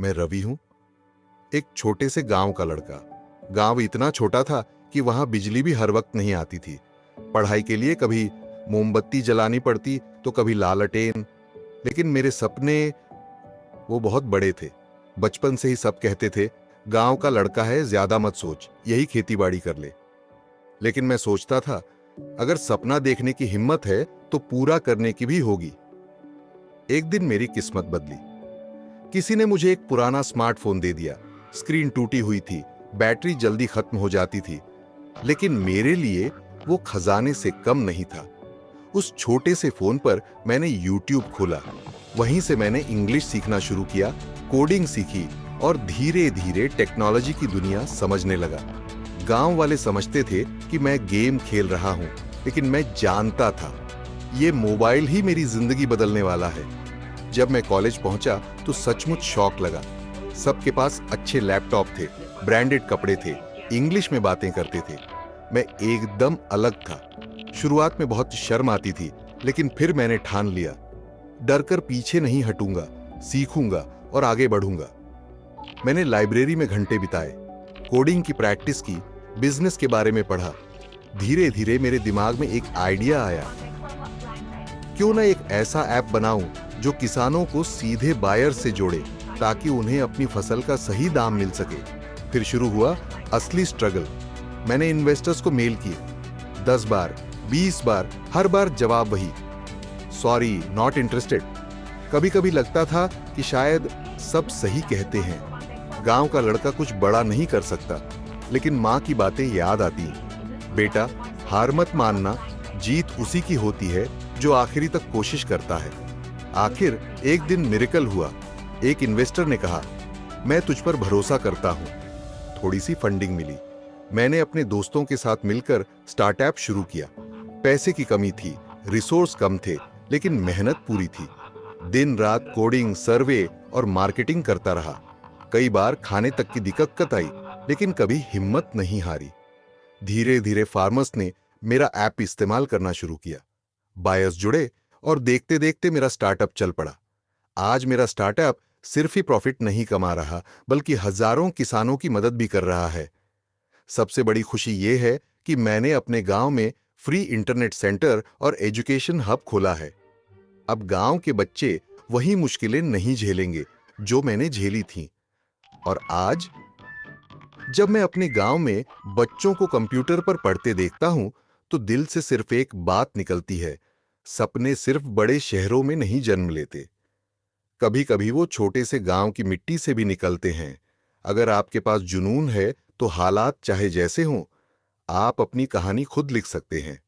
मैं रवि हूं, एक छोटे से गांव का लड़का। गांव इतना छोटा था कि वहां बिजली भी हर वक्त नहीं आती थी। पढ़ाई के लिए कभी मोमबत्ती जलानी पड़ती तो कभी लालटेन। लेकिन मेरे सपने वो बहुत बड़े थे। बचपन से ही सब कहते थे, गांव का लड़का है, ज्यादा मत सोच, यही खेतीबाड़ी कर ले। लेकिन मैं सोचता था, अगर सपना देखने की हिम्मत है तो पूरा करने की भी होगी। एक दिन मेरी किस्मत बदली। किसी ने मुझे एक पुराना स्मार्टफोन दे दिया। स्क्रीन टूटी हुई थी, बैटरी जल्दी खत्म हो जाती थी, लेकिन मेरे लिए वो खजाने से कम नहीं था। उस छोटे से फोन पर मैंने YouTube खोला। वहीं से मैंने इंग्लिश सीखना शुरू किया, कोडिंग सीखी और धीरे धीरे टेक्नोलॉजी की दुनिया समझने लगा। गांव वाले समझते थे कि मैं गेम खेल रहा हूं, लेकिन मैं जानता था ये मोबाइल ही मेरी जिंदगी बदलने वाला है। जब मैं कॉलेज पहुंचा तो सचमुच शौक लगा। सबके पास अच्छे लैपटॉप थे, ब्रांडेड कपड़े थे, इंग्लिश में बातें करते थे। मैं एकदम अलग था। शुरुआत में बहुत शर्म आती थी, लेकिन फिर मैंने ठान लिया, डरकर पीछे नहीं हटूंगा, सीखूंगा और आगे बढ़ूंगा। मैंने लाइब्रेरी में घंटे बिताए, कोडिंग की प्रैक्टिस की, बिजनेस के बारे में पढ़ा। धीरे धीरे मेरे दिमाग में एक आइडिया आया, क्यों ना एक ऐसा ऐप बनाऊं जो किसानों को सीधे बायर से जोड़े, ताकि उन्हें अपनी फसल का सही दाम मिल सके। फिर शुरू हुआ असली स्ट्रगल। मैंने इन्वेस्टर्स को मेल किए, 10 बार, 20 बार, हर बार जवाब वही, सॉरी, नॉट इंटरेस्टेड। कभी कभी लगता था कि शायद सब सही कहते हैं, गांव का लड़का कुछ बड़ा नहीं कर सकता। लेकिन माँ की बातें याद आती, बेटा हार मत मानना, जीत उसी की होती है जो आखिरी तक कोशिश करता है। आखिर एक दिन मिरेकल हुआ। एक इन्वेस्टर ने कहा, मैं तुझ पर भरोसा करता हूं। थोड़ी सी फंडिंग मिली। मैंने अपने दोस्तों के साथ मिलकर स्टार्टअप शुरू किया। पैसे की कमी थी, रिसोर्स कम थे, लेकिन मेहनत पूरी थी। दिन रात कोडिंग, सर्वे और मार्केटिंग करता रहा। कई बार खाने तक की दिक्कत आई, लेकिन कभी हिम्मत नहीं हारी। धीरे धीरे फार्मर्स ने मेरा ऐप इस्तेमाल करना शुरू किया, बायर्स जुड़े और देखते देखते मेरा स्टार्टअप चल पड़ा। आज मेरा स्टार्टअप सिर्फ ही प्रॉफिट नहीं कमा रहा, बल्कि हजारों किसानों की मदद भी कर रहा है। सबसे बड़ी खुशी ये है कि मैंने अपने गांव में फ्री इंटरनेट सेंटर और एजुकेशन हब खोला है। अब गांव के बच्चे वही मुश्किलें नहीं झेलेंगे जो मैंने झेली थीं। और आज जब मैं अपने गांव में बच्चों को कंप्यूटर पर पढ़ते देखता हूं, तो दिल से सिर्फ एक बात निकलती है, सपने सिर्फ बड़े शहरों में नहीं जन्म लेते, कभी कभी वो छोटे से गांव की मिट्टी से भी निकलते हैं। अगर आपके पास जुनून है तो हालात चाहे जैसे हों, आप अपनी कहानी खुद लिख सकते हैं।